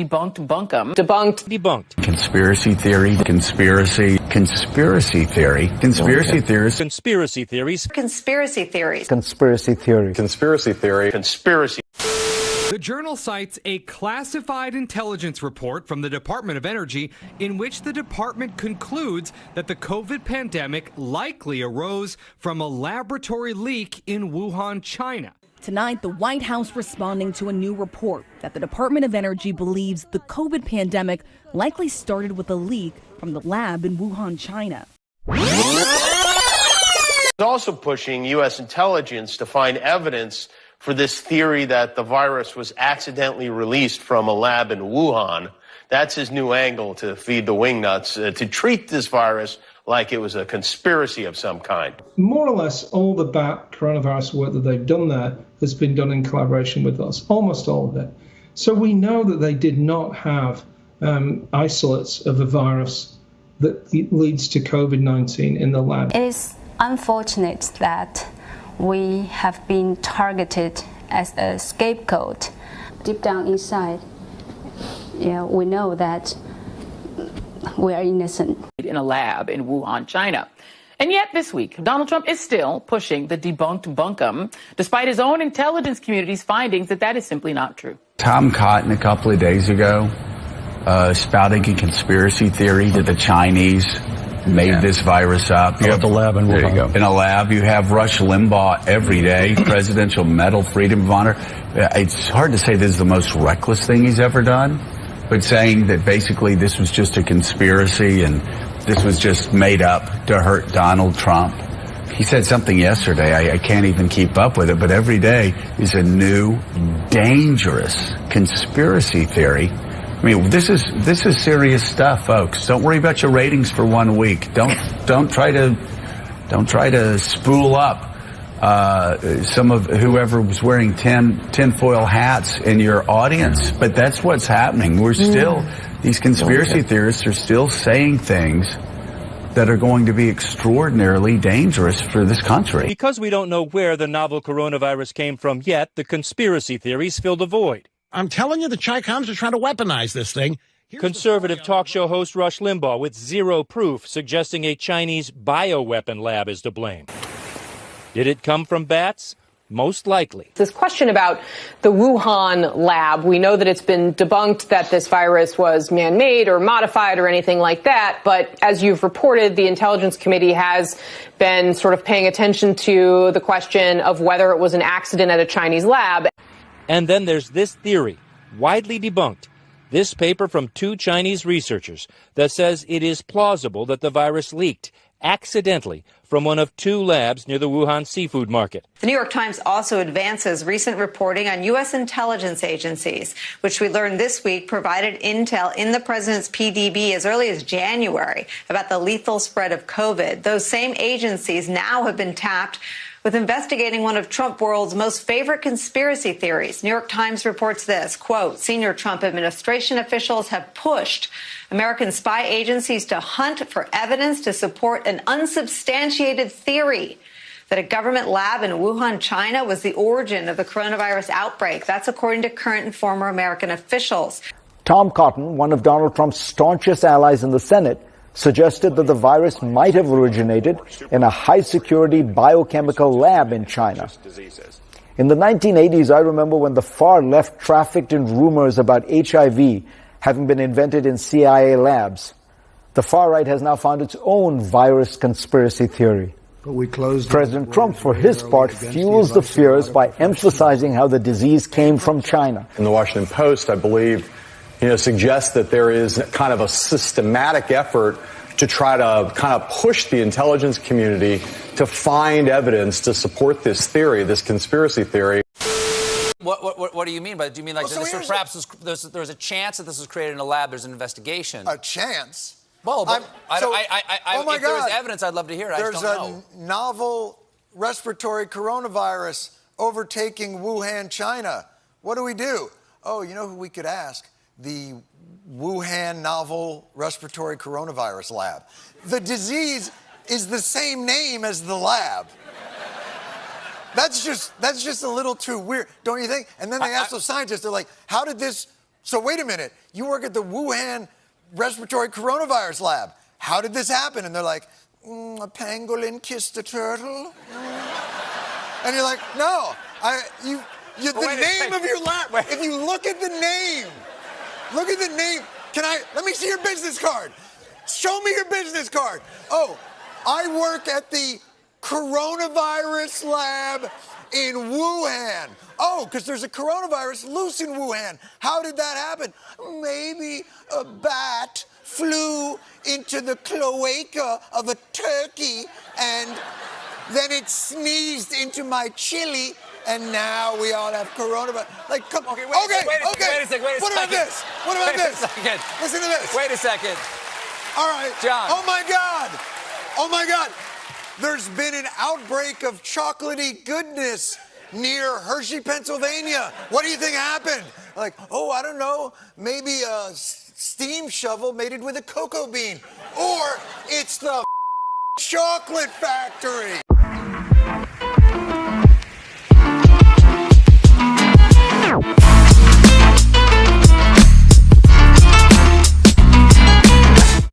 Debunked, bunkum. Debunked. Debunked. Conspiracy theory. Conspiracy theory. Conspiracy theories. Conspiracy theories. Conspiracy theories. Conspiracy theory. Conspiracy theory. Conspiracy. The journal cites a classified intelligence report from the Department of Energy in which the department concludes that the COVID pandemic likely arose from a laboratory leak in Wuhan, China. Tonight, the White House responding to a new report that the Department of Energy believes the COVID pandemic likely started with a leak from the lab in Wuhan, China. It's also pushing U.S. intelligence to find evidence for this theory that the virus was accidentally released from a lab in Wuhan. That's his new angle to feed the wingnuts, to treat this virus like it was a conspiracy of some kind. More or less all the bat coronavirus work that they've done there has been done in collaboration with us, almost all of it. So we know that they did not have isolates of the virus that leads to COVID-19 in the lab. It is unfortunate that we have been targeted as a scapegoat. Deep down inside, we know that we are innocent. In a lab in Wuhan, China. And yet this week, Donald Trump is still pushing the debunked bunkum, despite his own intelligence community's findings that is simply not true. Tom Cotton a couple of days ago spouting a conspiracy theory that the Chinese made this virus up. You have the lab in Wuhan. There you go. In a lab, you have Rush Limbaugh every day, Presidential Medal, Freedom of Honor. It's hard to say this is the most reckless thing he's ever done, but saying that basically this was just a conspiracy and this was just made up to hurt Donald Trump. He said something yesterday, I can't even keep up with it, but every day is a new, dangerous conspiracy theory. I mean, this is serious stuff, folks. Don't worry about your ratings for 1 week. Don't try to spool up some of whoever was wearing tinfoil hats in your audience. But that's what's happening. We're still, these conspiracy theorists are still saying things that are going to be extraordinarily dangerous for this country. Because we don't know where the novel coronavirus came from yet, the conspiracy theories fill the void. I'm telling you, the Chi-Coms are trying to weaponize this thing. Conservative talk show host Rush Limbaugh with zero proof, suggesting a Chinese bioweapon lab is to blame. Did it come from bats? Most likely. This question about the Wuhan lab, we know that it's been debunked that this virus was man-made or modified or anything like that. But as you've reported, the Intelligence Committee has been sort of paying attention to the question of whether it was an accident at a Chinese lab. And then there's this theory, widely debunked, this paper from 2 Chinese researchers that says it is plausible that the virus leaked accidentally from one of 2 labs near the Wuhan seafood market. The New York Times also advances recent reporting on U.S. intelligence agencies, which we learned this week provided intel in the president's PDB as early as January about the lethal spread of COVID. Those same agencies now have been tapped with investigating one of Trump world's most favorite conspiracy theories. New York Times reports this, quote, senior Trump administration officials have pushed American spy agencies to hunt for evidence to support an unsubstantiated theory that a government lab in Wuhan, China was the origin of the coronavirus outbreak. That's according to current and former American officials. Tom Cotton, one of Donald Trump's staunchest allies in the Senate, suggested that the virus might have originated in a high-security biochemical lab in China. In the 1980s, I remember when the far left trafficked in rumors about HIV having been invented in CIA labs. The far right has now found its own virus conspiracy theory. President Trump, for his part, fuels the fears by emphasizing how the disease came from China. In the Washington Post, I believe, suggests that there is kind of a systematic effort to try to kind of push the intelligence community to find evidence to support this theory, this conspiracy theory. What do you mean by that? Do you mean like perhaps there's a chance that this was created in a lab, there's an investigation? A chance? Well, but oh my if there was God. evidence, I'd love to hear it. There's a novel respiratory coronavirus overtaking Wuhan, China. What do we do? Oh, you know who we could ask? The Wuhan novel respiratory coronavirus lab. The disease is the same name as the lab. That's just a little too weird, don't you think? And then they ask those scientists, they're like, how did this So wait a minute, you work at the Wuhan respiratory coronavirus lab. How did this happen? And they're like, a pangolin kissed a turtle. And you're like, no, the name of your lab. If you look at the name, let me see your business card. Show me your business card. Oh, I work at the coronavirus lab in Wuhan. Oh, because there's a coronavirus loose in Wuhan. How did that happen? Maybe a bat flew into the cloaca of a turkey and then it sneezed into my chili and now we all have coronavirus. Like, come on. Wait a second. What about this? Listen to this. Wait a second. All right. John. Oh my God. There's been an outbreak of chocolatey goodness near Hershey, Pennsylvania. What do you think happened? Like, oh, I don't know. Maybe a steam shovel mated with a cocoa bean. Or it's the chocolate factory.